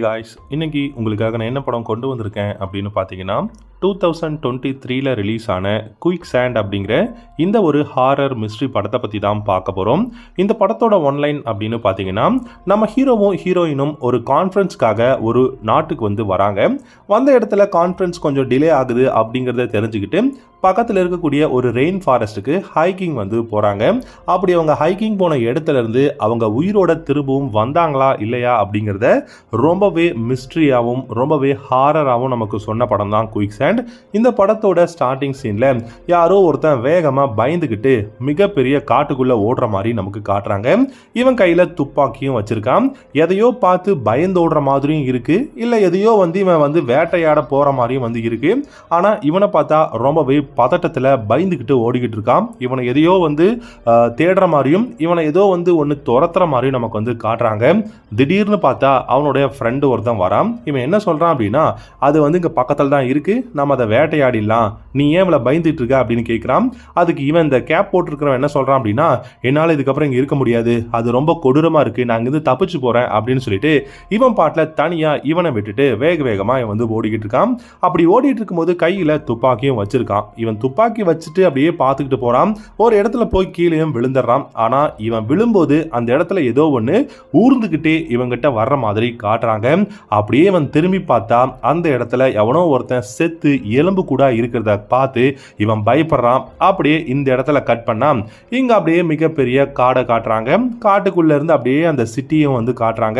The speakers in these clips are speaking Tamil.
காய்ஸ், இன்னைக்கு உங்களுக்காக நான் என்ன படம் கொண்டு வந்திருக்கேன் அப்படின்னு பார்த்தீங்கன்னா 2023ல் ரிலீஸ் ஆன குயிக் சாண்ட் அப்படிங்கிற இந்த ஒரு ஹாரர் மிஸ்ட்ரி படத்தை பற்றி தான் பார்க்க போகிறோம். இந்த படத்தோட ஒன்லைன் அப்படின்னு பார்த்தீங்கன்னா, நம்ம ஹீரோவும் ஹீரோயினும் ஒரு கான்ஃபரன்ஸ்க்காக ஒரு நாட்டுக்கு வந்து வராங்க. வந்த இடத்துல கான்ஃபரன்ஸ் கொஞ்சம் டிலே ஆகுது அப்படிங்கிறத தெரிஞ்சுக்கிட்டு பக்கத்தில் இருக்கக்கூடிய ஒரு ரெயின் ஃபாரஸ்ட்டுக்கு ஹைக்கிங் வந்து போகிறாங்க. அப்படி அவங்க ஹைக்கிங் போன இடத்துல இருந்து அவங்க உயிரோட திரும்பவும் வந்தாங்களா இல்லையா அப்படிங்கிறத ரொம்பவே மிஸ்ட்ரியாகவும் ரொம்பவே ஹாரராகவும் நமக்கு சொன்ன படம் தான் குயிக் சாண்ட். இந்த படத்தோட ஸ்டார்டிங் சீனில் யாரோ ஒருத்தன் வேகமாக பயந்துக்கிட்டு மிகப்பெரிய காட்டுக்குள்ளே ஓடுற மாதிரி நமக்கு காட்டுறாங்க. இவன் கையில் துப்பாக்கியும் வச்சிருக்கான். எதையோ பார்த்து பயந்தோடுற மாதிரியும் இருக்குது, இல்லை எதையோ வந்து இவன் வந்து வேட்டையாட போகிற மாதிரியும் வந்து இருக்குது. ஆனால் இவனை பார்த்தா ரொம்பவே பதட்டத்தில் பயந்துக்கிட்டு ஓடிக்கிட்டு இருக்கான். இவனை எதையோ வந்து தேடுற மாதிரியும் இவனை ஏதோ வந்து ஒன்று துரத்துற மாதிரியும் நமக்கு வந்து காட்டுறாங்க. திடீர்னு பார்த்தா அவனுடைய ஃப்ரெண்டு ஒருத்தன் வரான். இவன் என்ன சொல்கிறான் அப்படின்னா, அது வந்து இங்கே பக்கத்தில் தான் இருக்குது, நம்ம அதை வேட்டையாடிடலாம், நீ ஏன் இவளை பயந்துட்டு இருக்க அப்படின்னு கேட்குறான். அதுக்கு இவன் இந்த கேப் போட்டிருக்கிறவன் என்ன சொல்கிறான் அப்படின்னா, என்னால் இதுக்கப்புறம் இங்கே இருக்க முடியாது, அது ரொம்ப கொடூரமாக இருக்குது, நான் இங்கேருந்து தப்பிச்சு போகிறேன் அப்படின்னு சொல்லிட்டு இவன் பாட்டில் தனியாக இவனை விட்டுட்டு வேகமாக இவன் வந்து ஓடிக்கிட்டு இருக்கான். அப்படி ஓடிட்டு இருக்கும்போது கையில் துப்பாக்கியும் வச்சிருக்கான். இவன் துப்பாக்கி வச்சுட்டு அப்படியே பார்த்துக்கிட்டு போறான். ஒரு இடத்துல போய் கீழேயும் விழுந்துடுறான். ஆனா இவன் விழும்போது அந்த இடத்துல ஏதோ ஒன்று ஊர்ந்துக்கிட்டே இவங்கிட்ட வர்ற மாதிரி காட்டுறாங்க. அப்படியே இவன் திரும்பி பார்த்தா அந்த இடத்துல எவனோ ஒருத்தன் செத்து எலும்பு கூட இருக்கிறத பார்த்து இவன் பயப்படுறான். அப்படியே இந்த இடத்துல கட் பண்ணா இங்க அப்படியே மிகப்பெரிய காடை காட்டுறாங்க. காட்டுக்குள்ள இருந்து அப்படியே அந்த சிட்டியும் வந்து காட்டுறாங்க.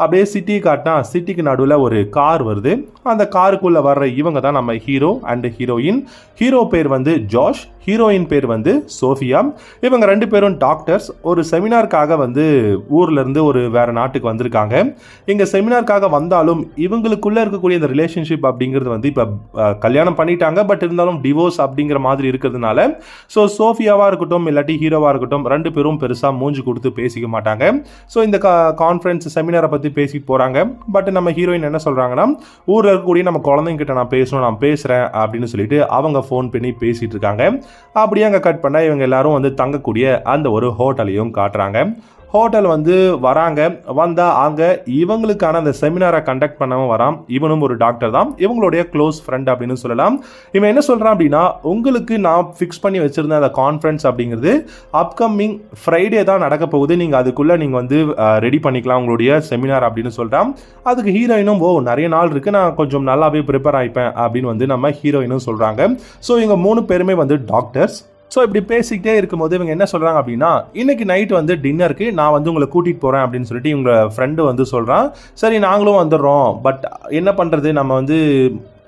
அப்படியே சிட்டியை காட்டினா சிட்டிக்கு நடுவில் ஒரு கார் வருது. அந்த காருக்குள்ள வர்ற இவங்க தான் நம்ம ஹீரோ அண்ட் ஹீரோயின். ஹீரோ பேர் வந்து ஜாஷ், ஹீரோயின் பேர் வந்து சோஃபியா. இவங்க ரெண்டு பேரும் டாக்டர்ஸ். ஒரு செமினாருக்காக வந்து ஊர்ல இருந்து ஒரு வேற நாட்டுக்கு வந்திருக்காங்க. இங்க செமினாருக்காக வந்தாலும் இவங்களுக்குள்ள இருக்கக்கூடிய இந்த ரிலேஷன்ஷிப் அப்படிங்கிறது வந்து இப்போ கல்யாணம் பண்ணிட்டாங்க. பட் இருந்தாலும் டிவோர்ஸ் அப்படிங்கிற மாதிரி இருக்கிறதுனால ஸோ சோஃபியாவா இருக்கட்டும் இல்லாட்டி ஹீரோவா இருக்கட்டும் ரெண்டு பேரும் பெருசா மூஞ்சி கொடுத்து பேசிக்க மாட்டாங்க. ஸோ இந்த கான்ஃபரன்ஸ் செமினாரை பத்தி பேசி போறாங்க. பட் நம்ம ஹீரோயின் என்ன சொல்றாங்கன்னா, ஊர்ல இருக்கக்கூடிய நம்ம குழந்தைங்க கிட்ட நான் பேசணும், நான் பேசுறேன் அப்படின்னு சொல்லிட்டு அவங்க ஃபோன் பண்ணி பேசிட்டு இருக்காங்க. அப்படியே அங்கே கட் பண்ண இவங்க எல்லாரும் வந்து தங்கக்கூடிய அந்த ஒரு ஹோட்டலையும் காட்டுறாங்க. ஹோட்டல் வந்து வராங்க. வந்தால் அங்கே இவங்களுக்கான அந்த செமினாரை கண்டக்ட் பண்ணவும் வரான். இவனும் ஒரு டாக்டர் தான், இவங்களுடைய க்ளோஸ் ஃப்ரெண்ட் அப்படின்னு சொல்லலாம். இவன் என்ன சொல்கிறான் அப்படின்னா, உங்களுக்கு நான் ஃபிக்ஸ் பண்ணி வச்சுருந்த அந்த கான்ஃபரன்ஸ் அப்படிங்கிறது அப்கமிங் ஃப்ரைடே தான் நடக்க போகுது, நீங்கள் அதுக்குள்ளே நீங்கள் வந்து ரெடி பண்ணிக்கலாம் உங்களுடைய செமினார் அப்படின்னு சொல்கிறான். அதுக்கு ஹீரோயினும் நிறைய நாள் இருக்குது, நான் கொஞ்சம் நல்லாவே ப்ரிப்பேர் ஆகிப்பேன் அப்படின்னு வந்து நம்ம ஹீரோயினும் சொல்கிறாங்க. ஸோ இவங்க மூணு பேருமே வந்து டாக்டர்ஸ். ஸோ இப்படி பேசிக்கிட்டே இருக்கும்போது இவங்க என்ன சொல்கிறாங்க அப்படின்னா, இன்னைக்கு நைட் வந்து டின்னருக்கு நான் வந்து உங்களை கூட்டிகிட்டு போகிறேன் அப்படின்னு சொல்லிட்டு இவங்க ஃப்ரெண்டு வந்து சொல்கிறான். சரி நாங்களும் வந்துடுறோம், பட் என்ன பண்ணுறது, நம்ம வந்து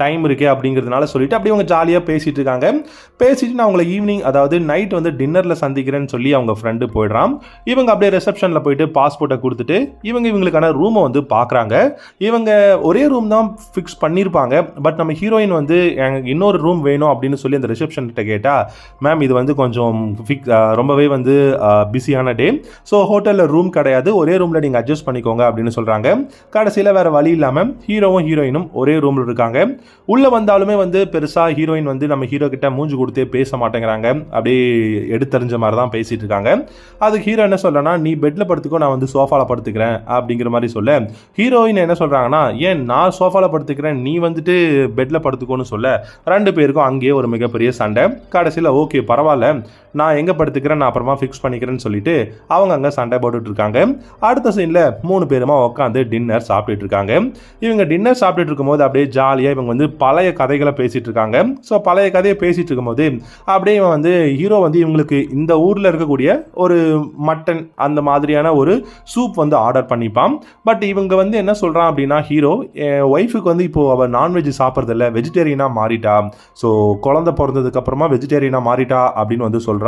டைம் இருக்கே அப்படிங்கிறதுனால சொல்லிட்டு அப்படியே அவங்க ஜாலியாக பேசிகிட்டு இருக்காங்க. பேசிட்டு நான் அவங்களை ஈவினிங் அதாவது நைட் வந்து டின்னரில் சந்திக்கிறேன்னு சொல்லி அவங்க ஃப்ரெண்டு போயிடுறான். இவங்க அப்படியே ரிசப்ஷனில் போயிட்டு பாஸ்போர்ட்டை கொடுத்துட்டு இவங்களுக்கான ரூமை வந்து பார்க்குறாங்க. இவங்க ஒரே ரூம் தான் ஃபிக்ஸ் பண்ணியிருப்பாங்க. பட் நம்ம ஹீரோயின் வந்து எனக்கு இன்னொரு ரூம் வேணும் அப்படின்னு சொல்லி அந்த ரிசப்ஷன்கிட்ட கேட்டால், மேம் இது வந்து கொஞ்சம் ரொம்பவே வந்து பிஸியான டே, ஸோ ஹோட்டலில் ரூம் கிடையாது, ஒரே ரூமில் நீங்கள் அட்ஜஸ்ட் பண்ணிக்கோங்க அப்படின்னு சொல்கிறாங்க. கடைசியில் வேறு வழி இல்லாமல் ஹீரோவும் ஹீரோயினும் ஒரே ரூமில் இருக்காங்க. உள்ள வந்தாலுமே வந்து பெருசா ஹீரோயின் வந்து நம்ம ஹீரோ கிட்ட மூஞ்சி கொடுத்தே பேச மாட்டேங்கிறாங்க. அப்படியே எடுத்தறிஞ்ச மாதிரி தான் பேசிட்டு இருக்காங்க. அதுக்கு ஹீரோ என்ன சொல்றனா, நீ பெட்ல படுத்துக்கோ, நான் வந்து சோஃபால படுத்துக்கிறேன் அப்படிங்கிற மாதிரி சொல்ல, ஹீரோயின் என்ன சொல்றாங்கன்னா, ஏன் நான் சோஃபால படுத்துக்கிறேன், நீ வந்துட்டு பெட்ல படுத்துக்கோன்னு சொல்ல, ரெண்டு பேருக்கும் அங்கேயே ஒரு மிகப்பெரிய சண்டை. கடைசியில் ஓகே பரவாயில்ல, நான் எங்க படுத்துக்கிறேன் நான் அப்புறமா ஃபிக்ஸ் பண்ணிக்கிறேன்னு சொல்லிட்டு அவங்க அங்கே சண்டை போட்டுட்டு இருக்காங்க. அடுத்த சீன்ல மூணு பேருமா உட்காந்து டின்னர் சாப்பிட்டுட்டு இருக்காங்க. இவங்க டின்னர் சாப்பிட்டுட்டு இருக்கும்போது அப்படியே ஜாலியாக இவங்க வந்து பழைய கதைகளை பேசிட்டு இருக்காங்க. ஸோ பழைய கதையை பேசிட்டு இருக்கும்போது அப்படியே இவன் வந்து ஹீரோ வந்து இவங்களுக்கு இந்த ஊரில் இருக்கக்கூடிய ஒரு மட்டன் அந்த மாதிரியான ஒரு சூப் வந்து ஆர்டர் பண்ணிப்பான். பட் இவங்க வந்து என்ன சொல்கிறான் அப்படின்னா, ஹீரோ என் ஒய்ஃபுக்கு வந்து இப்போ அவள் நான்வெஜ் சாப்பிட்றதில்ல, வெஜிடேரியனாக மாறிட்டா, ஸோ குழந்தை பிறந்ததுக்கு அப்புறமா வெஜிடேரியனாக மாறிட்டா அப்படின்னு வந்து சொல்கிறான்.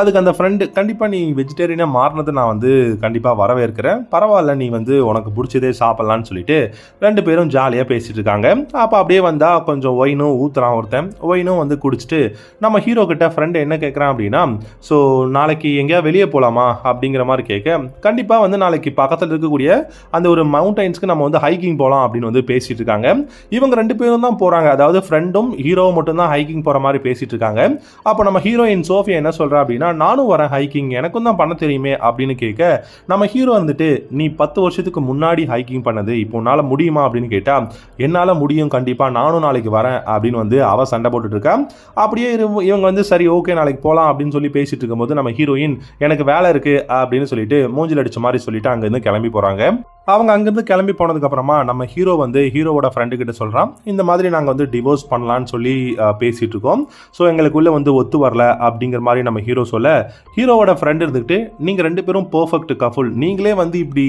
அதுக்கு அந்த ஃப்ரெண்டு, கண்டிப்பாக நீ வெஜிடேரியனாக மாறினதை நான் வந்து கண்டிப்பாக வரவேற்கிறேன், பரவாயில்ல நீ வந்து உனக்கு பிடிச்சதே சாப்பிட்லான்னு சொல்லிட்டு ரெண்டு பேரும் ஜாலியாக பேசிகிட்டு இருக்காங்க. அப்போ அப்படியே வந்தால் கொஞ்சம் ஒயினும் ஊற்றுறான் ஒருத்தன். ஒயினும் வந்து குடிச்சிட்டு நம்ம ஹீரோ கிட்ட ஃப்ரெண்டு என்ன கேட்குறான் அப்படின்னா, ஸோ நாளைக்கு எங்கேயா வெளியே போகலாமா அப்படிங்கிற மாதிரி கேட்க, கண்டிப்பாக வந்து நாளைக்கு பக்கத்தில் இருக்கக்கூடிய அந்த ஒரு மவுண்டைன்ஸ்க்கு நம்ம வந்து ஹைக்கிங் போகலாம் அப்படின்னு வந்து பேசிகிட்டு இருக்காங்க. இவங்க ரெண்டு பேரும் தான் போகிறாங்க, அதாவது ஃப்ரெண்டும் ஹீரோவும் மட்டும்தான் ஹைக்கிங் போகிற மாதிரி பேசிகிட்டு இருக்காங்க. அப்போ நம்ம ஹீரோயின் சோஃபியா என்ன சொல்கிறா அப்படின்னா, அப்படின்னா நானும் வரேன் ஹைக்கிங், எனக்கும் தான் பண்ண தெரியுமே அப்படின்னு கேட்க, நம்ம ஹீரோ வந்துட்டு நீ 10 வருஷத்துக்கு முன்னாடி ஹைக்கிங் பண்ணது இப்போ உன்னால் முடியுமா அப்படின்னு கேட்டால், என்னால் முடியும் கண்டிப்பாக, நானும் நாளைக்கு வரேன் அப்படின்னு வந்து அவள் சண்டை போட்டுட்டு இருக்கா. அப்படியே இவங்க வந்து சரி ஓகே நாளைக்கு போகலாம் அப்படின்னு சொல்லி பேசிட்டு இருக்கும்போது நம்ம ஹீரோயின் எனக்கு வேலை இருக்குது அப்படின்னு சொல்லிட்டு மூஞ்சில் அடிச்ச மாதிரி சொல்லிட்டு அங்கேருந்து கிளம்பி போகிறாங்க. அவங்க அங்கேருந்து கிளம்பி போனதுக்கப்புறமா நம்ம ஹீரோ வந்து ஹீரோவோட ஃப்ரெண்டு கிட்ட சொல்கிறான், இந்த மாதிரி நாங்கள் வந்து டிவோர்ஸ் பண்ணலான்னு சொல்லி பேசிகிட்டு இருக்கோம், ஸோ எங்களுக்குள்ளே வந்து ஒத்து வரல அப்படிங்கிற மாதிரி நம்ம ஹீரோ சொல்ல, ஹீரோவோட ஃப்ரெண்டு இருந்துக்கிட்டு நீங்கள் 2 பேரும் பர்ஃபெக்ட் கஃபுல், நீங்களே வந்து இப்படி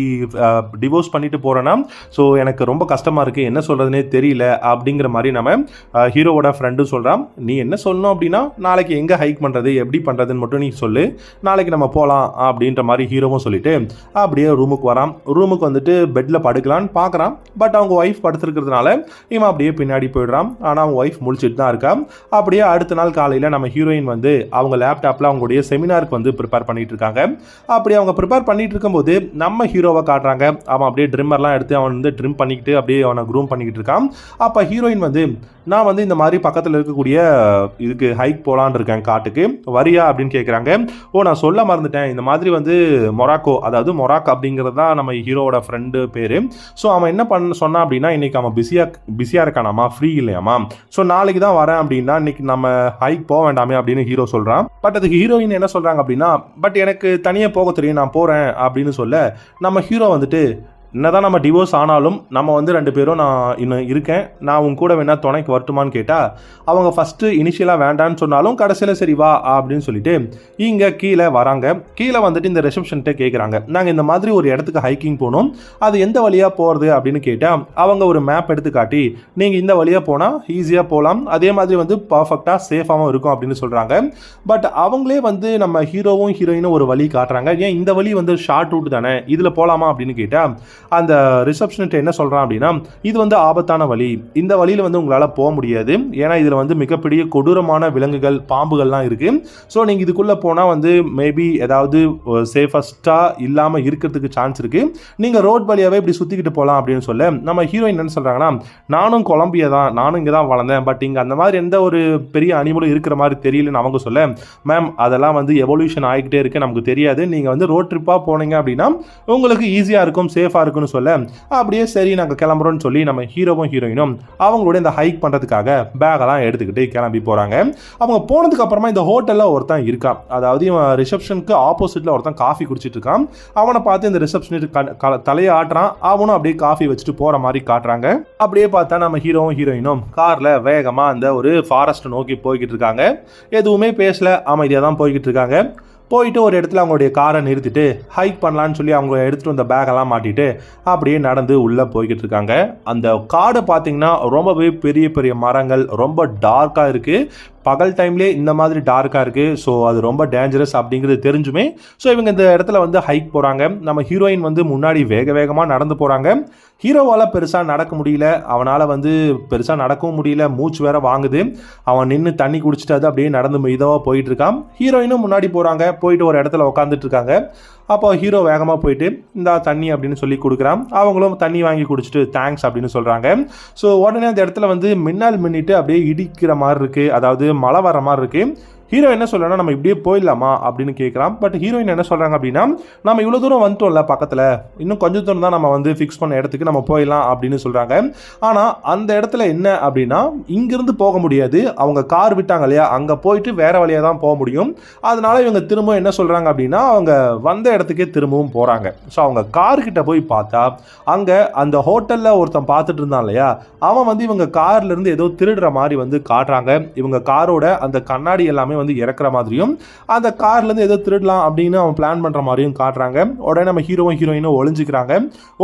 டிவோர்ஸ் பண்ணிட்டு போகிறேன்னா ஸோ எனக்கு ரொம்ப கஷ்டமாக இருக்குது, என்ன சொல்கிறதுனே தெரியல அப்படிங்கிற மாதிரி நம்ம ஹீரோவோட ஃப்ரெண்டும் சொல்கிறான். நீ என்ன சொல்லணும் அப்படின்னா நாளைக்கு எங்கே ஹைக் பண்ணுறது எப்படி பண்ணுறதுன்னு மட்டும் நீ சொல்லு, நாளைக்கு நம்ம போகலாம் அப்படின்ற மாதிரி ஹீரோவும் சொல்லிட்டு அப்படியே ரூமுக்கு வரான். ரூமுக்கு வந்து பெட்ல படுக்கலான்னு பார்க்குறான். பட் அவங்க ஒய்ஃப் படுத்துருக்கிறதுனால இவன் அப்படியே பின்னாடி போயிடுறான். ஆனால் அவங்க ஒய்ஃப் முழிச்சிட்டு தான் இருக்கா. அப்படியே அடுத்த நாள் காலையில் நம்ம ஹீரோயின் வந்து அவங்க லேப்டாப்பில் அவங்களுடைய செமினாருக்கு வந்து ப்ரிப்பேர் பண்ணிட்டு இருக்காங்க. அப்படி அவங்க ப்ரிப்பேர் பண்ணிட்டு இருக்கும்போது நம்ம ஹீரோவை காட்டுறாங்க. அவன் அப்படியே ட்ரிம்மர்லாம் எடுத்து அவன் வந்து ட்ரிம் பண்ணிக்கிட்டு அப்படியே அவனை க்ரூம் பண்ணிக்கிட்டு இருக்கான். அப்போ ஹீரோயின் வந்து நான் வந்து இந்த மாதிரி பக்கத்தில் இருக்கக்கூடிய இதுக்கு ஹைக் போகலான் இருக்கேன் காட்டுக்கு, வரியா அப்படின்னு கேட்குறாங்க. நான் சொல்ல மறந்துட்டேன், இந்த மாதிரி வந்து மொராக்கோ, அதாவது மொராக் அப்படிங்கிறது தான் நம்ம ஹீரோவோட ஃப்ரெண்டு பேர். ஸோ அவன் என்ன பண்ண சொன்னான் அப்படின்னா இன்னைக்கு அவன் பிஸியாக இருக்கானாமா, ஃப்ரீ இல்லையாமா, ஸோ நாளைக்கு தான் வரேன் அப்படின்னா இன்னைக்கு நம்ம ஹைக் போக வேண்டாமே அப்படின்னு ஹீரோ சொல்கிறான். பட் அதுக்கு ஹீரோயின் என்ன சொல்கிறாங்க அப்படின்னா பட் எனக்கு தனியாக போக தெரியும், நான் போகிறேன் அப்படின்னு சொல்ல, நம்ம ஹீரோ வந்துட்டு என்னதான் நம்ம டிவோர்ஸ் ஆனாலும் நம்ம வந்து 2 பேரும் நான் இன்னும் இருக்கேன், நான் உன் கூட வேணா துணைக்கு வரட்டுமான்னு கேட்டால் அவங்க ஃபஸ்ட்டு இனிஷியலாக வேண்டான்னு சொன்னாலும் கடைசியில் சரி வா அப்படின்னு சொல்லிட்டு இங்கே கீழே வராங்க. கீழே வந்துட்டு இந்த ரிசப்ஷன்கிட்ட கேட்குறாங்க, நாங்கள் இந்த மாதிரி ஒரு இடத்துக்கு ஹைக்கிங் போகணும், அது எந்த வழியாக போகிறது அப்படின்னு கேட்டால் அவங்க ஒரு மேப் எடுத்து காட்டி நீங்கள் இந்த வழியாக போனால் ஈஸியாக போகலாம், அதே மாதிரி வந்து பர்ஃபெக்டாக சேஃபாகவும் இருக்கும் அப்படின்னு சொல்கிறாங்க. பட் அவங்களே வந்து நம்ம ஹீரோவும் ஹீரோயினும் ஒரு வழி காட்டுறாங்க. ஏன் இந்த வழி வந்து ஷார்ட் ரூட் தானே, இதில் போகலாமா அப்படின்னு கேட்டால் அந்த ரிசப்ஷனிஸ்ட் என்ன சொல்கிறான் அப்படின்னா இது வந்து ஆபத்தான வழி, இந்த வழியில் வந்து உங்களால் போக முடியாது, ஏன்னா இதில் வந்து மிகப்பெரிய கொடூரமான விலங்குகள் பாம்புகள்லாம் இருக்குது, ஸோ நீங்கள் இதுக்குள்ளே போனால் வந்து மேபி ஏதாவது சேஃபஸ்ட்டாக இல்லாமல் இருக்கிறதுக்கு சான்ஸ் இருக்குது, நீங்கள் ரோட் வழியாகவே இப்படி சுற்றிக்கிட்டு போகலாம் அப்படின்னு சொல்ல நம்ம ஹீரோயின் என்ன சொல்கிறாங்கன்னா நானும் கொலம்பியா தான், நானும் இங்கே தான் வளர்ந்தேன், பட் இங்கே அந்த மாதிரி எந்த ஒரு பெரிய அனிமலும் இருக்கிற மாதிரி தெரியலன்னு அவங்க சொல்ல, மேம் அதெல்லாம் வந்து எவல்யூஷன் ஆகிக்கிட்டே இருக்குது, நமக்கு தெரியாது, நீங்கள் வந்து ரோட் ட்ரிப்பாக போனீங்க அப்படின்னா உங்களுக்கு ஈஸியாக இருக்கும், சேஃபாக இருக்கும்னு சொல்ல அப்படியே சரி நாங்கள் கிளம்புறோம்னு சொல்லி நம்ம ஹீரோவும் ஹீரோயினும் அவங்களோட இந்த ஹைக் பண்ணுறதுக்காக பேகெல்லாம் எடுத்துக்கிட்டு கிளம்பி போகிறாங்க. அவங்க போனதுக்கு அப்புறமா இந்த ஹோட்டலில் ஒருத்தன் இருக்கான், அதாவது இவன் ரிசப்ஷனுக்கு ஆப்போசிட்டில் ஒருத்தன் காஃபி குடிச்சிட்டு இருக்கான். அவனை பார்த்து இந்த ரிசப்ஷனிஸ்ட் தலையை ஆட்டுறான், அவனும் அப்படியே காஃபி வச்சுட்டு போகிற மாதிரி காட்டுறாங்க. அப்படியே பார்த்தா நம்ம ஹீரோவும் ஹீரோயினும் காரில் வேகமாக அந்த ஒரு ஃபாரஸ்ட் நோக்கி போய்கிட்டு இருக்காங்க. எதுவுமே பேசல, அமைதியாக தான் போய்கிட்டு இருக்காங்க. போயிட்டு ஒரு இடத்துல அவங்களுடைய காரை நிறுத்திட்டு ஹைக் பண்ணலான்னு சொல்லி அவங்க எடுத்துகிட்டு வந்த பேக்கெல்லாம் மாட்டிட்டு அப்படியே நடந்து உள்ளே போய்கிட்டு இருக்காங்க. அந்த காடு பார்த்தீங்கன்னா ரொம்பவே பெரிய பெரிய மரங்கள், ரொம்ப டார்க்காக இருக்குது. பகல் டைம்லேயே இந்த மாதிரி டார்க்காக இருக்குது, ஸோ அது ரொம்ப டேஞ்சரஸ் அப்படிங்கிறது தெரிஞ்சுமே ஸோ இவங்க இந்த இடத்துல வந்து ஹைக் போகிறாங்க. நம்ம ஹீரோயின் வந்து முன்னாடி வேகமாக நடந்து போகிறாங்க. ஹீரோவால் பெருசாக நடக்க முடியல, அவனால் வந்து பெருசாக நடக்கவும் முடியல, மூச்சு வேற வாங்குது. அவன் நின்று தண்ணி குடிச்சிட்டு அது அப்படியே நடந்து மெதுவாக போயிட்டு இருக்கான். ஹீரோயினும் முன்னாடி போகிறாங்க, போயிட்டு ஒரு இடத்துல உட்காந்துட்டு இருக்காங்க. அப்போ ஹீரோ வேகமாக போயிட்டு இந்த தண்ணி அப்படின்னு சொல்லி கொடுக்குறான். அவங்களும் தண்ணி வாங்கி குடிச்சிட்டு தேங்க்ஸ் அப்படின்னு சொல்கிறாங்க. ஸோ உடனே அந்த இடத்துல வந்து மின்னல் மின்னிட்டு அப்படியே இடிக்கிற மாதிரி இருக்குது, அதாவது மழை வர மாதிரி இருக்குது. ஹீரோ என்ன சொல்கிறான்னா நம்ம இப்படியே போயிடலாமா அப்படின்னு கேட்குறான். பட் ஹீரோயின் என்ன சொல்கிறாங்க அப்படின்னா நம்ம இவ்வளோ தூரம் வந்துட்டோம்ல, பக்கத்தில் இன்னும் கொஞ்சம் தூரம் தான் நம்ம வந்து ஃபிக்ஸ் பண்ண இடத்துக்கு நம்ம போயிடலாம் அப்படின்னு சொல்கிறாங்க. ஆனால் அந்த இடத்துல என்ன அப்படின்னா இங்கிருந்து போக முடியாது, அவங்க கார் விட்டாங்க இல்லையா, அங்கே போயிட்டு வேறு வழியாக தான் போக முடியும். அதனால இவங்க திரும்ப என்ன சொல்கிறாங்க அப்படின்னா அவங்க வந்த இடத்துக்கே திரும்பவும் போகிறாங்க. ஸோ அவங்க கார்கிட்ட போய் பார்த்தா அங்கே அந்த ஹோட்டலில் ஒருத்தன் பார்த்துட்டு இருந்தான் இல்லையா, அவன் வந்து இவங்க கார்லேருந்து ஏதோ திருடுற மாதிரி வந்து காட்டுறாங்க. இவங்க காரோட அந்த கண்ணாடி எல்லாமே வந்து இறக்குற மாதிரியும் அந்த கார்லேருந்து ஏதோ திருடலாம் அப்படின்னு அவன் பிளான் பண்ணுற மாதிரியும் காட்டுறாங்க. உடனே நம்ம ஹீரோவும் ஹீரோயினும் ஒளிஞ்சுக்கிறாங்க.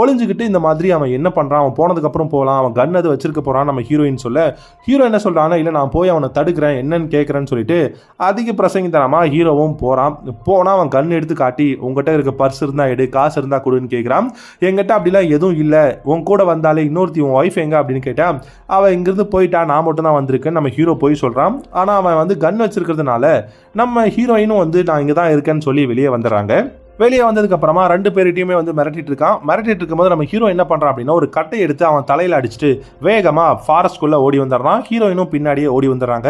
ஒளிஞ்சுக்கிட்டு இந்த மாதிரி அவன் என்ன பண்ணுறான், அவன் போனதுக்கப்புறம் போகலாம், அவன் கன் அது வச்சிருக்க போகிறான் நம்ம ஹீரோயின் சொல்ல, ஹீரோ என்ன சொல்கிறான்னா இல்லை நான் போய் அவனை தடுக்கிறேன் என்னன்னு கேட்குறேன்னு சொல்லிட்டு அதிக பிரசங்கி தரமா ஹீரோவும் போகிறான். போனால் அவன் கன் எடுத்து காட்டி உங்ககிட்ட இருக்க பர்ஸ் இருந்தால் எடு, காசு இருந்தால் கொடுன்னு கேட்குறான். என்கிட்ட அப்படிலாம் எதுவும் இல்லை, உன் கூட வந்தாலே இன்னொருத்தி உன் ஒய்ஃப் எங்க அப்படின்னு கேட்டால் அவன் இங்கிருந்து போயிட்டா, நான் மட்டும் தான் வந்திருக்கேன் நம்ம ஹீரோ போய் சொல்கிறான். ஆனால் அவன் வந்து கன் வச்சிருக்கிறதுனால நம்ம ஹீரோயினும் வந்து நான் இங்கே தான் இருக்கேன்னு சொல்லி வெளியே வந்துடுறாங்க. வெளியே வந்ததுக்கு அப்புறமா 2 பேர்கிட்டயுமே வந்து மிரட்டிட்டு இருக்கான். மிரட்டிட்டு இருக்கும்போது நம்ம ஹீரோ என்ன பண்றான் அப்படின்னா ஒரு கட்டை எடுத்து அவன் தலையில அடிச்சுட்டு வேகமா ஃபாரஸ்ட்குள்ள ஓடி வந்துடுறான். ஹீரோயினும் பின்னாடியே ஓடி வந்துடுறாங்க.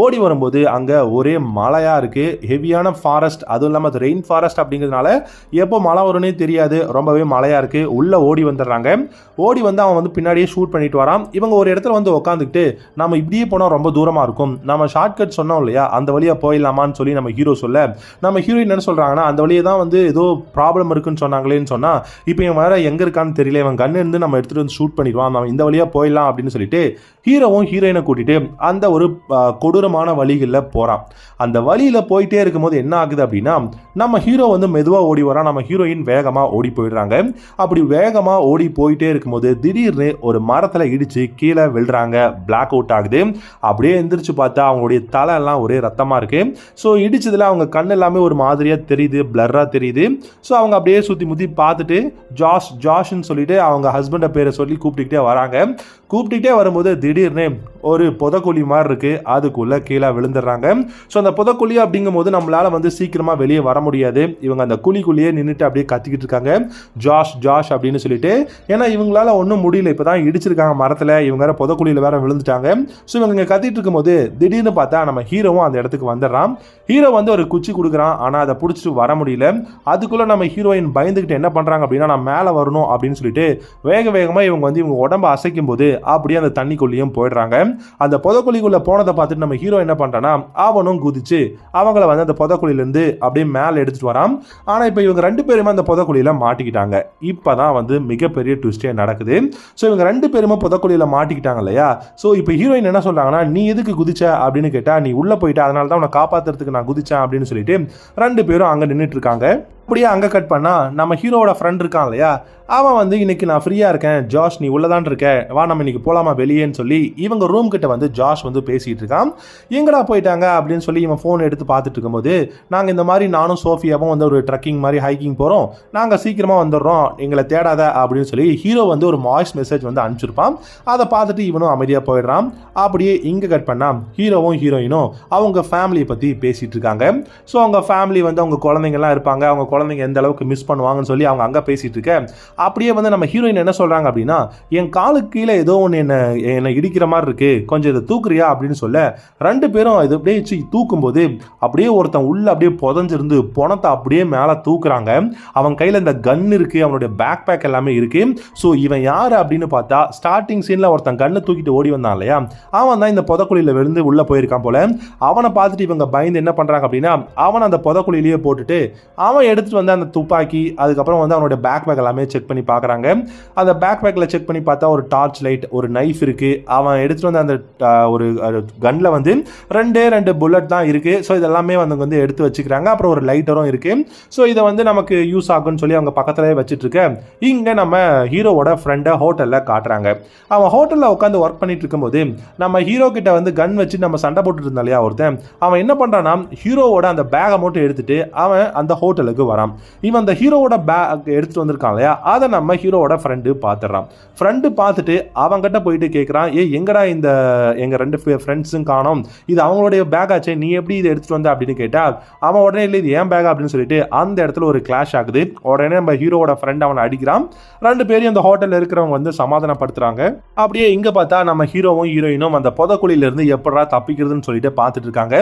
ஓடி வரும்போது அங்க ஒரே மழையா இருக்கு, ஹெவியான ஃபாரஸ்ட், அதுவும் இல்லாம அது ரெயின் ஃபாரஸ்ட் அப்படிங்கிறதுனால எப்போ மழை வரும்னே தெரியாது, ரொம்பவே மழையா இருக்கு. உள்ள ஓடி வந்துடுறாங்க. ஓடி வந்து அவன் வந்து பின்னாடியே ஷூட் பண்ணிட்டு வரான். இவங்க ஒரு இடத்துல வந்து உட்காந்துக்கிட்டு நம்ம இப்படியே போனால் ரொம்ப தூரமா இருக்கும், நம்ம ஷார்ட்கட் சொன்னோம் இல்லையா, அந்த வழியா போயிடலாமான்னு சொல்லி நம்ம ஹீரோ சொல்ல, நம்ம ஹீரோயின் என்ன சொல்றாங்கன்னா அந்த வழியே தான் வந்து ஏதோ ப்ராப்ளம் இருக்குன்னு சொன்னாங்களேன்னு சொன்னா, இப்போ இவன் வேற எங்க இருக்கான்னு தெரியல, இவன் கண்ணு இருந்து நம்ம எடுத்துட்டு வந்து ஷூட் பண்ணிடுவான், நம்ம இந்த வழியா போயிடலாம் அப்படின்னு சொல்லிட்டு ஹீரோவும் ஹீரோயினை கூட்டிட்டு அந்த ஒரு கொடூரமான வழிகளில் போறான். அந்த வழியில போயிட்டே இருக்கும்போது என்ன ஆகுது அப்படின்னா நம்ம ஹீரோ வந்து மெதுவா ஓடி வரான், நம்ம ஹீரோயின் வேகமா ஓடி போயிடுறாங்க. அப்படி வேகமா ஓடி போயிட்டே இருக்கும்போது திடீர்னு ஒரு மரத்துல இடிச்சு கீழே விழுறாங்க. பிளாக் அவுட் ஆகுது. அப்படியே எந்திரிச்சு பார்த்தா அவங்களுடைய தலை எல்லாம் ஒரே ரத்தமா இருக்கு. ஸோ இடிச்சதுல அவங்க கண் எல்லாமே ஒரு மாதிரியா தெரியுது, பிளர்ரா தெரியுது. ஸோ அவங்க அப்படியே சுத்தி முத்தி பார்த்துட்டு ஜாஷ்ன்னு சொல்லிட்டு அவங்க ஹஸ்பண்டை பேரை சொல்லி கூப்பிட்டுக்கிட்டே வராங்க. கூப்பிட்டுக்கிட்டே வரும்போது திடீர்னு ஒரு புதக்குழி மாதிரி இருக்கு, அதுக்குள்ள கீழே விழுந்துடுறாங்க. ஸோ அந்த புதக்குழி அப்படிங்கும் போது நம்மளால வந்து சீக்கிரமா வெளியே வர முடியாது. இவங்க அந்த குழிக்குள்ளேயே நின்றுட்டு அப்படியே கத்திக்கிட்டு இருக்காங்க, ஜாஷ் அப்படின்னு சொல்லிட்டு. ஏன்னா இவங்களால ஒன்றும் முடியல, இப்பதான் இடிச்சிருக்காங்க மரத்துல, இவங்க வேற புதக்குழியில வேற விழுந்துட்டாங்க. ஸோ இவங்க இங்க கத்திட்டு இருக்கும்போது திடீர்னு பார்த்தா நம்ம ஹீரோவும் அந்த இடத்துக்கு வந்துடுறான். ஹீரோ வந்து ஒரு குச்சி கொடுக்குறான், ஆனா அதை பிடிச்சிட்டு வர முடியல. அதுக்குள்ள நம்ம ஹீரோயின் பயந்துகிட்டு என்ன பண்றாங்க அப்படின்னா நான் மேலே வரணும் அப்படின்னு சொல்லிட்டு வேகமா இவங்க வந்து இவங்க உடம்ப அசைக்கும் போது அப்படியே அந்த தண்ணிக்குள்ளேயும் போயிடுறாங்க. அந்த புதக்குழிக்குள்ள போனதை பார்த்துட்டு நம்ம ஹீரோ என்ன பண்றானா அவனும் குதிச்சு அவங்கள வந்து அந்த புதக்குழியில இருந்து அப்படியே மேலே எடுத்துட்டு வரான். ஆனா இப்ப இவங்க 2 பேருமே அந்த புதக்குழியில மாட்டிக்கிட்டாங்க. இப்பதான் வந்து மிகப்பெரிய ட்விஸ்டே நடக்குது. ஸோ இவங்க 2 பேருமே புதக்குழியில மாட்டிக்கிட்டாங்க இல்லையா. ஸோ இப்போ ஹீரோயின் என்ன சொல்றாங்கன்னா நீ எதுக்கு குதிச்ச அப்படின்னு கேட்டா நீ உள்ள போயிட்ட, அதனால தான் உன்னை காப்பாத்துறதுக்கு நான் குதிச்சேன் அப்படின்னு சொல்லிட்டு 2 பேரும் அங்க நின்றுட்டு இருக்காங்க. அப்படியே அங்கே கட் பண்ணா நம்ம ஹீரோவோட ஃப்ரெண்ட் இருக்கான் இல்லையா, அவன் வந்து இன்னைக்கு நான் ஃப்ரீயாக இருக்கேன் ஜாஷ், நீ உள்ளதான் இருக்க, வா நம்ம இன்னைக்கு போகலாமா வெளியேன்னு சொல்லி இவங்க ரூம் கிட்ட வந்து ஜாஷ் வந்து பேசிகிட்டு இருக்கான். எங்கடா போயிட்டாங்க அப்படின்னு சொல்லி இவன் ஃபோன் எடுத்து பார்த்துட்டு இருக்கும்போது நாங்கள் இந்த மாதிரி நானும் சோஃபியாவும் வந்து ஒரு ட்ரக்கிங் மாதிரி ஹைக்கிங் போகிறோம், நாங்கள் சீக்கிரமாக வந்துடுறோம், எங்களை தேடாத அப்படின்னு சொல்லி ஹீரோ வந்து ஒரு வாய்ஸ் மெசேஜ் வந்து அனுப்பிச்சிருப்பான். அதை பார்த்துட்டு இவனும் அமைதியாக போயிடுறான். அப்படியே இங்கே கட் பண்ணா ஹீரோவும் ஹீரோயினும் அவங்க ஃபேமிலியை பற்றி பேசிகிட்டு இருக்காங்க. ஸோ அவங்க ஃபேமிலி வந்து அவங்க குழந்தைங்கள்லாம் இருப்பாங்க, அவங்க குழந்தைங்க எந்த அளவுக்கு மிஸ் பண்ணுவாங்கன்னு சொல்லி அவங்க அங்கே பேசிட்டு இருக்க. அப்படியே வந்து நம்ம ஹீரோயின் என்ன சொல்றாங்க அப்படின்னா என் காலுக்கு கீழே ஏதோ ஒன்று என்ன இடிக்கிற மாதிரி இருக்கு, கொஞ்சம் இதை தூக்குறியா அப்படின்னு சொல்ல 2 பேரும் இது அப்படியே தூக்கும் போது அப்படியே ஒருத்தன் உள்ள அப்படியே புதஞ்சிருந்து பணத்தை அப்படியே மேலே தூக்குறாங்க. அவன் கையில் இந்த கன் இருக்கு, அவனுடைய பேக் பேக் எல்லாமே இருக்கு. ஸோ இவன் யாரு அப்படின்னு பார்த்தா ஸ்டார்டிங் சீன்ல ஒருத்தன் கண்ணை தூக்கிட்டு ஓடி வந்தான் இல்லையா, அவன் தான் இந்த புதக்குழியில விழுந்து உள்ள போயிருக்கான் போல. அவனை பார்த்துட்டு இவங்க பயந்து என்ன பண்றாங்க அப்படின்னா அவன் அந்த புதக்குழியிலேயே போட்டுட்டு அவன் எடுத்துட்டு வந்து அந்த துப்பாக்கி அதுக்கப்புறம் வந்து அவனுடைய பேக் பேக் எல்லாமே செக் பண்ணி பார்க்குறாங்க. அந்த பேக் பேக்கில் செக் பண்ணி பார்த்தா ஒரு டார்ச் லைட், ஒரு நைஃப் இருக்கு. அவன் எடுத்துட்டு வந்து அந்த ஒரு கன்ல வந்து 2 புல்லட் தான் இருக்கு. ஸோ இதெல்லாமே வந்து எடுத்து வச்சுக்கிறாங்க. அப்புறம் ஒரு லைட்டரும் இருக்கு. ஸோ இதை வந்து நமக்கு யூஸ் ஆகும்னு சொல்லி அவங்க பக்கத்துலேயே வச்சுட்டு இருக்க. இங்கே நம்ம ஹீரோவோட ஃப்ரெண்டை ஹோட்டலில் காட்டுறாங்க. அவன் ஹோட்டலில் உட்காந்து ஒர்க் பண்ணிட்டு இருக்கும்போது நம்ம ஹீரோ கிட்ட வந்து கன் வச்சு நம்ம சண்டை போட்டுட்டு இருந்தா இல்லையா ஒருத்தன், அவன் என்ன பண்றான்னா ஹீரோவோட அந்த பேகை மட்டும் எடுத்துட்டு அவன் அந்த ஹோட்டலுக்கு வரான். இவன் அந்த ஹீரோவோட பேக் எடுத்துட்டு வந்திருக்கான் இல்லையா, அதை நம்ம ஹீரோவோட ஃப்ரெண்டு பார்த்துடுறான். ஃப்ரெண்டு பார்த்துட்டு அவங்ககிட்ட போயிட்டு கேட்குறான், எங்கடா இந்த எங்கள் 2 ஃப்ரெண்ட்ஸும் காணோம், இது அவங்களுடைய பேக் ஆச்சு, நீ எப்படி இதை எடுத்துட்டு வந்த அப்படின்னு கேட்டா அவன் உடனே இல்லை இது ஏன் பேக் அப்படின்னு சொல்லிட்டு அந்த இடத்துல ஒரு கிளாஷ் ஆகுது. உடனே நம்ம ஹீரோவோட ஃப்ரெண்ட் அவனை அடிக்கிறான். 2 பேரும் அந்த ஹோட்டலில் இருக்கிறவங்க வந்து சமாதானப்படுத்துறாங்க. அப்படியே இங்கே பார்த்தா நம்ம ஹீரோவும் ஹீரோயினும் அந்த புதக்குழியிலிருந்து எப்படா தப்பிக்கிறதுன்னு சொல்லிட்டு பார்த்துட்டு இருக்காங்க.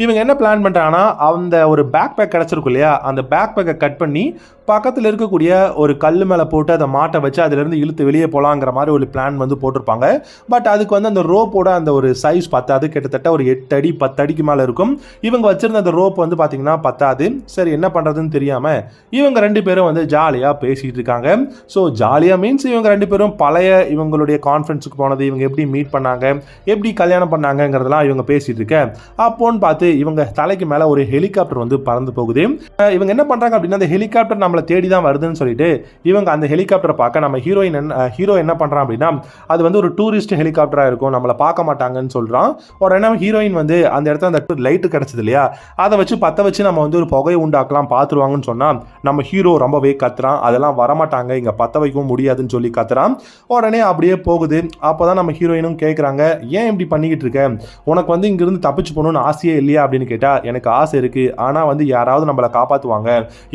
இவங்க என்ன பிளான் பண்ணுறாங்கன்னா அந்த ஒரு பேக் பேக் கிடச்சிருக்கும் இல்லையா, அந்த பேக் பேக்கை கட் பண்ணி பக்கத்தில் இருக்கக்கூடிய ஒரு கல் மேலே போட்டு அதை மாட்டை வச்சு அதிலிருந்து இழுத்து வெளியே போகலாங்கிற மாதிரி ஒரு பிளான் வந்து போட்டிருப்பாங்க. பட் அதுக்கு வந்து அந்த ரோப்போட அந்த ஒரு சைஸ் பத்தாது, கிட்டத்தட்ட ஒரு 8 அடி 10 அடிக்கு மேலே இருக்கும். இவங்க வச்சிருந்த அந்த ரோப் வந்து பார்த்தீங்கன்னா பத்தாது. சரி என்ன பண்ணுறதுன்னு தெரியாமல் இவங்க 2 பேரும் வந்து ஜாலியாக பேசிகிட்டு இருக்காங்க. ஸோ ஜாலியாக மீன்ஸ் இவங்க 2 பேரும் பழைய இவங்களுடைய கான்ஃபரன்ஸுக்கு போனது, இவங்க எப்படி மீட் பண்ணாங்க, எப்படி கல்யாணம் பண்ணாங்கிறதெல்லாம் இவங்க பேசிகிட்டு இருக்க. அப்போன்னு பார்த்து இவங்க தலைக்கு மேலே ஒரு ஹெலிகாப்டர் வந்து பறந்து போகுது. இவங்க என்ன பண்ணுறாங்க அப்படின்னா அந்த ஹெலிகாப்டர் நம்மளை தேடி தான் வருதுன்னு சொல்லிட்டு இவங்க அந்த ஹெலிகாப்டரை பார்க்க நம்ம ஹீரோ என்ன பண்ணுறான் அப்படின்னா அது வந்து ஒரு டூரிஸ்ட் ஹெலிகாப்டராக இருக்கும், நம்மளை பார்க்க மாட்டாங்கன்னு சொல்கிறான். உடனே ஹீரோயின் வந்து அந்த இடத்துல அந்த லைட்டு கிடச்சது இல்லையா, அதை வச்சு பற்ற வச்சு நம்ம வந்து ஒரு புகையை உண்டாக்கலாம் பார்த்துருவாங்கன்னு சொன்னால் நம்ம ஹீரோ ரொம்பவே கத்துறான். அதெல்லாம் வரமாட்டாங்க, இங்கே பற்ற வைக்கவும் முடியாதுன்னு சொல்லி கத்துறான். உடனே அப்படியே போகுது. அப்போ தான் நம்ம ஹீரோயினும் கேட்குறாங்க, ஏன் இப்படி பண்ணிக்கிட்டு இருக்க, உனக்கு வந்து இங்கிருந்து தப்பிச்சு போகணும்னு ஆசையே இல்லையா அப்படின்னு கேட்டால் எனக்கு ஆசை இருக்குது, ஆனால் வந்து யாராவது நம்மளை காப்பாற்றுவாங்க,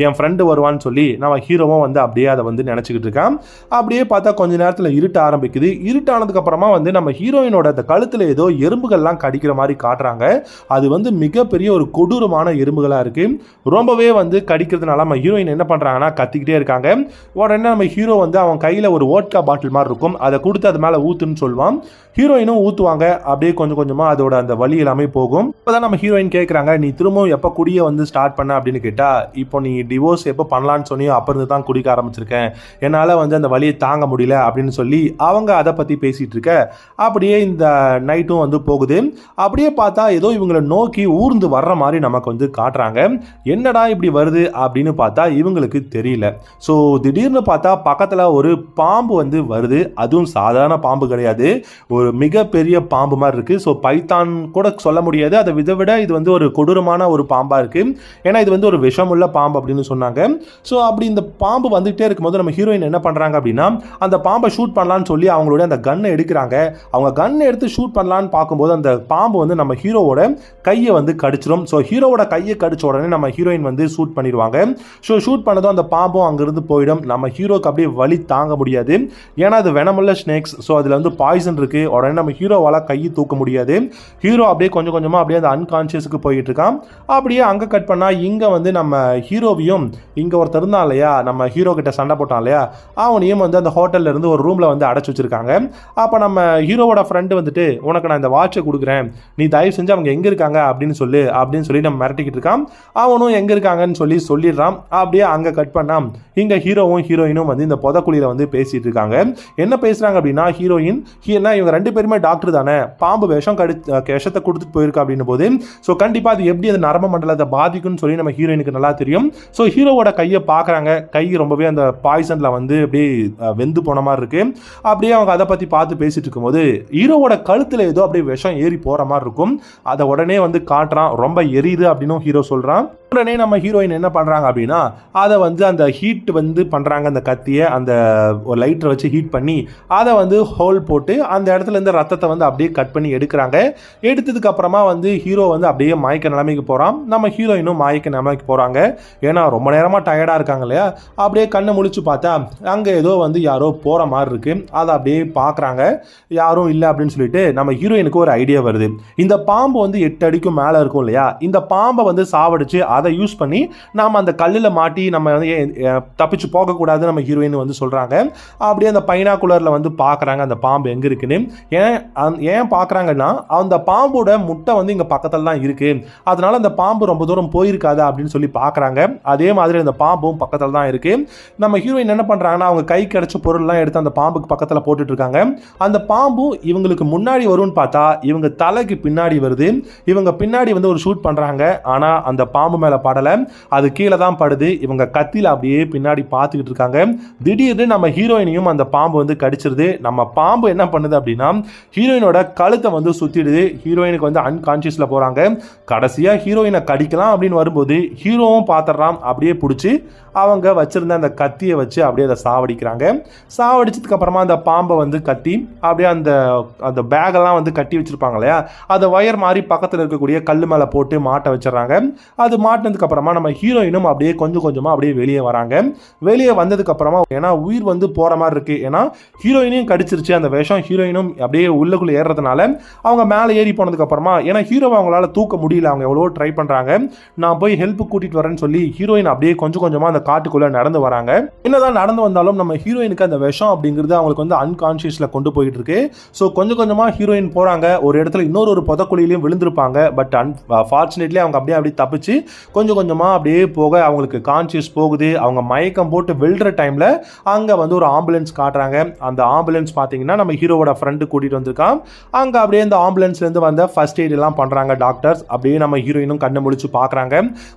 என் ஃப்ரெண்டு வருவான்னு சொல்லி நம்ம ஹீரோவும் வந்து அப்படியே அதை வந்து நினச்சிக்கிட்டு இருக்கான். அப்படியே பார்த்தா கொஞ்ச நேரத்தில் இருட்ட ஆரம்பிக்குது. இருட்டானதுக்கப்புறமா வந்து நம்ம ஹீரோயினோட அந்த கழுத்தில் ஏதோ எறும்புகள்லாம் கடிக்கிற மாதிரி காட்டுறாங்க. அது வந்து மிகப்பெரிய ஒரு கொடூரமான எறும்புகளாக இருக்குது. ரொம்பவே வந்து கடிக்கிறதுனால நம்ம ஹீரோயின் என்ன பண்ணுறாங்கன்னா கத்திக்கிட்டே இருக்காங்க. உடனே நம்ம ஹீரோ வந்து அவன் கையில் ஒரு வோட்கா பாட்டில் மாதிரி இருக்கும், அதை கொடுத்து அது மேலே ஊற்றுன்னு சொல்லுவான். ஹீரோயினும் ஊற்றுவாங்க. அப்படியே கொஞ்சம் கொஞ்சமாக அதோட அந்த வலி எல்லாமே போகும். இப்போதான் நம்ம ஹீரோயின் கேட்குறாங்க, நீ திரும்பவும் எப்போ குடியை வந்து ஸ்டார்ட் பண்ண அப்படின்னு கேட்டால், இப்போ நீ டிவோர்ஸ் எப்போ பண்ணலான்னு சொன்னியோ அப்போ இருந்து தான் குடிக்க ஆரம்பிச்சிருக்கேன், என்னால் வந்து அந்த வலியை தாங்க முடியல அப்படின்னு சொல்லி அவங்க அதை பற்றி பேசிகிட்டு இருக்க. அப்படியே இந்த நைட்டும் வந்து போகுது. அப்படியே பார்த்தா ஏதோ இவங்களை நோக்கி ஊர்ந்து வர்ற மாதிரி நமக்கு வந்து காட்டுறாங்க. என்னடா இப்படி வருது அப்படின்னு பார்த்தா இவங்களுக்கு தெரியல. ஸோ திடீர்னு பார்த்தா பக்கத்தில் ஒரு பாம்பு வந்து வருது. அதுவும் சாதாரண பாம்பு கிடையாது, ஒரு மிகப்பெரிய பாம்பு மாதிரி இருக்குது. ஸோ பைத்தான் கூட சொல்ல முடியாது, அதை விட இது வந்து ஒரு கொடூரமான ஒரு பாம்பாக இருக்குது. ஏன்னா இது வந்து ஒரு விஷமுள்ள பாம்பு அப்படின்னு சொன்னாங்க. ஸோ அப்படி இந்த பாம்பு வந்துகிட்டே இருக்கும்போது நம்ம ஹீரோயின் என்ன பண்ணுறாங்க அப்படின்னா, அந்த பாம்பை ஷூட் பண்ணலான்னு சொல்லி அவங்களுடைய அந்த கன்னை எடுக்கிறாங்க. அவங்க கன்னை எடுத்து ஷூட் பண்ணலான்னு பார்க்கும்போது அந்த பாம்பு வந்து நம்ம ஹீரோவோட கையை வந்து கடிச்சிடும். ஸோ ஹீரோவோட கையை கடிச்ச உடனே நம்ம ஹீரோயின் வந்து ஷூட் பண்ணிடுவாங்க. ஸோ ஷூட் பண்ணதும் அந்த பாம்பும் அங்கிருந்து போயிடும். நம்ம ஹீரோக்கு அப்படியே வலி தாங்க முடியாது, ஏன்னா அது வெனமுள்ள ஸ்னேக்ஸ். ஸோ அதில் வந்து பாய்சன் இருக்குது. உடனே நம்ம ஹீரோவால் கையை தூக்க முடியாது. ஹீரோ அப்படியே கொஞ்சம் கொஞ்சமாக அப்படியே அந்த அன்கான்ஷியஸுக்கு போயிட்டு இருக்கான். அப்படியே அங்கே கட் பண்ணால் இங்கே வந்து நம்ம ஹீரோவையும் இங்கே ஒருத்தர் இருந்தான் இல்லையா, நம்ம ஹீரோ கிட்ட சண்டை போட்டான் இல்லையா, அவனையும் வந்து அந்த ஹோட்டலில் இருந்து ஒரு ரூமில் வந்து அடைச்சி வச்சிருக்காங்க. அப்போ நம்ம ஹீரோவோட ஃப்ரெண்டு வந்துட்டு, உனக்கு நான் இந்த வாட்சை கொடுக்குறேன், நீ தயவு செஞ்சு அவங்க எங்கே இருக்காங்க அப்படின்னு சொல்லி நம்ம மிரட்டிக்கிட்டு இருக்கான். அவனும் எங்கே இருக்காங்கன்னு சொல்லிடுறான். அப்படியே அங்கே கட் பண்ணால் இங்கே ஹீரோவும் ஹீரோயினும் வந்து இந்த புதக்குழியில் வந்து பேசிகிட்டு இருக்காங்க. என்ன பேசுகிறாங்க அப்படின்னா, ஹீரோயின் இவங்க ரெண்டு பேருமே டாக்டர் தானே, பாம்பு விஷத்தை கொடுத்துட்டு போயிருக்கா அப்படின்னு போது, ஸோ கண்டிப்பாக அது எப்படி அந்த நரம்பு மண்டலத்தை பாதிக்கும்னு சொல்லி நம்ம ஹீரோயினுக்கு நல்லா தெரியும். ஸோ ஹீரோவோட கையை பார்க்குறாங்க. கை ரொம்பவே அந்த பாய்சனில் வந்து அப்படியே வெந்து போன மாதிரி இருக்கு. அப்படியே அவங்க அதை பற்றி பார்த்து பேசிட்டு இருக்கும்போது ஹீரோவோட கழுத்தில் ஏதோ அப்படியே விஷம் ஏறி போகிற மாதிரி இருக்கும். அதை உடனே வந்து காட்டுறான், ரொம்ப எரியுது அப்படின்னு ஹீரோ சொல்கிறான். உடனே நம்ம ஹீரோயின் என்ன பண்ணுறாங்க அப்படின்னா, அதை வந்து அந்த ஹீட் வந்து பண்ணுறாங்க. அந்த கத்தியை அந்த ஒரு லைட்டரை வச்சு ஹீட் பண்ணி அதை வந்து ஹோல் போட்டு அந்த இடத்துல இருந்து ரத்தத்தை வந்து அப்படியே கட் பண்ணி எடுக்கிறாங்க. எடுத்ததுக்கு அப்புறமா வந்து ஹீரோ வந்து அப்படியே மயக்க நிலைமைக்கு போகிறான். நம்ம ஹீரோயினும் மயக்க நிலைமைக்கு போகிறாங்க. ஏன்னா ரொம்ப நேரமாக டயர்டாக இருக்காங்க இல்லையா. அப்படியே கண்ணை முழிச்சு பார்த்தா அங்கே ஏதோ வந்து யாரோ போகிற மாதிரி இருக்குது. அதை அப்படியே பார்க்குறாங்க, யாரும் இல்லை அப்படின்னு சொல்லிட்டு நம்ம ஹீரோயினுக்கு ஒரு ஐடியா வருது. இந்த பாம்பு வந்து 8 அடிக்கும் மேலே இருக்கும் இல்லையா, இந்த பாம்பை வந்து சாவடிச்சு அதை யூஸ் பண்ணி நாம் அந்த கல்லில் மாட்டி நம்ம வந்து தப்பிச்சு போகக்கூடாது நம்ம ஹீரோயின் வந்து சொல்கிறாங்க. அப்படியே அந்த பைனாகுலரில் வந்து பார்க்குறாங்க அந்த பாம்பு எங்கே இருக்குன்னு. ஏன் பார்க்குறாங்கன்னா, அந்த பாம்போட முட்டை வந்து இங்கே பக்கத்தில் தான் இருக்குது, அதனால அந்த பாம்பு ரொம்ப தூரம் போயிருக்காது அப்படின்னு சொல்லி பார்க்குறாங்க. அதே மாதிரி அந்த பாம்பும் பக்கத்தில் தான் இருக்குது. நம்ம ஹீரோயின் என்ன பண்ணுறாங்கன்னா, அவங்க கை கிடைச்ச பொருள்லாம் எடுத்து அந்த பாம்புக்கு பக்கத்தில் போட்டுட்டு இருக்காங்க. அந்த பாம்பு இவங்களுக்கு முன்னாடி வரும்னு பார்த்தா இவங்க தலைக்கு பின்னாடி வருது. இவங்க பின்னாடி வந்து ஒரு ஷூட் பண்ணுறாங்க. ஆனால் அந்த பாம்பு மேலே படலை, அது கீழே தான் படுது. இவங்க கத்தியில் அப்படியே பின்னாடி பார்த்துக்கிட்டு இருக்காங்க. திடீர்னு நம்ம ஹீரோயினையும் அந்த பாம்பு வந்து கடிச்சிருது. நம்ம பாம்பு என்ன பண்ணுது அப்படின்னா, ஹீரோயினோட கழுத்தை வந்து சுற்றிடுது. ஹீரோயினுக்கு வந்து அன்கான்ஷியஸில் போகிறாங்க. கடைசியாக ஹீரோயினை கடிக்கலாம் அப்படின்னு வரும்போது ஹீரோவும் பார்த்துட்றான். அப்படியே பிடிச்சி அவங்க வச்சுருந்த அந்த கத்தியை வச்சு அப்படியே அதை சாவடிக்கிறாங்க. சாவடிச்சதுக்கு அப்புறமா அந்த பாம்பை வந்து கட்டி அப்படியே அந்த அந்த பேகெல்லாம் வந்து கட்டி வச்சுருப்பாங்க இல்லையா, அதை ஒயர் மாதிரி பக்கத்தில் இருக்கக்கூடிய கல் மேலே போட்டு மாட்ட வச்சிடறாங்க. அது மாட்டினதுக்கு அப்புறமா நம்ம ஹீரோயினும் அப்படியே கொஞ்சம் கொஞ்சமாக அப்படியே வெளியே வராங்க. வெளியே வந்ததுக்கப்புறமா ஏன்னா உயிர் வந்து போகிற மாதிரி இருக்குது, ஏன்னா ஹீரோயினையும் கடிச்சிருச்சு அந்த விஷம். ஹீரோயினும் அப்படியே உள்ளுக்குள்ளே ஏறுறதுனால அவங்க மேலே ஏறி போனதுக்கப்புறமா, ஏன்னா ஹீரோவை அவங்களால தூக்க முடியல, அவங்க எவ்வளோ ட்ரை பண்ணுறாங்க. நான் போய் ஹெல்ப் கூட்டிகிட்டு வரேன்னு சொல்லி ஹீரோயின் அப்படியே கொஞ்சம் கொஞ்சமாக அந்த காட்டுக்குள்ளே நடந்து வராங்க. என்னதான் நடந்து வந்தாலும் நம்ம ஹீரோயினுக்கு அந்த விஷம் அப்படிங்கிறது அவங்களுக்கு வந்து அன்கான்ஷியஸில் கொண்டு போயிட்டு இருக்கு. ஸோ கொஞ்சம் கொஞ்சமாக ஹீரோயின் போகிறாங்க. ஒரு இடத்துல இன்னொரு புதக்குழியிலையும் விழுந்திருப்பாங்க. பட் ஃபார்ச்சுனேட்லி அவங்க அப்படியே தப்பிச்சு கொஞ்சம் கொஞ்சமாக அப்படியே போக அவங்களுக்கு கான்ஷியஸ் போகுது. அவங்க மயக்கம் போட்டு விழுற டைமில் அங்கே வந்து ஒரு ஆம்புலன்ஸ் காட்டுறாங்க. அந்த ஆம்புலன்ஸ் பார்த்தீங்கன்னா நம்ம ஹீரோவோட ஃப்ரெண்டு கூட்டிகிட்டு வந்திருக்கான். அங்கே அப்படியே இந்த ஆம்புலன்ஸ்லேருந்து வந்த ஃபர்ஸ்ட் எய்ட் எல்லாம் பண்ணுறாங்க டாக்டர்ஸ். அப்படியே நம்ம ஹீரோயினும் கண்ணை முழிச்சு பார்க்குறாங்க.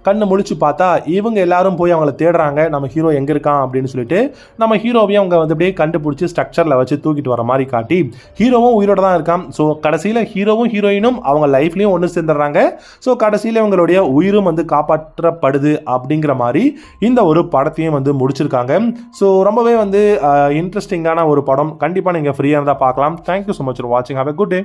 கண்ணை முழிச்சு பார்த்தா இவங்க எல்லாரும் போய் அவங்கள தேடுறாங்க, நம்ம ஹீரோ எங்கே இருக்கான் அப்படின்னு சொல்லிட்டு. நம்ம ஹீரோவையும் அவங்க வந்து அப்படியே கண்டுபிடிச்சி ஸ்ட்ரக்சரில் வச்சு தூக்கிட்டு வர மாதிரி காட்டி ஹீரோவும் உயிரோட தான் இருக்கான். ஸோ கடைசியில் ஹீரோவும் ஹீரோயினும் அவங்க லைஃப்லையும் ஒன்று சேர்ந்துடுறாங்க. ஸோ கடைசியில் இவங்களுடைய உயிரும் வந்து காப்பாற்றப்படுது அப்படிங்கிற மாதிரி இந்த ஒரு படத்தையும் வந்து முடிச்சிருக்காங்க. ஸோ ரொம்பவே வந்து இன்ட்ரெஸ்டிங்கான ஒரு படம். கண்டிப்பாக நீங்கள் ஃப்ரீயாக இருந்தால் பார்க்கலாம். தேங்க்யூ ஸோ மச் ஃபார் வாட்சிங். Have a good day.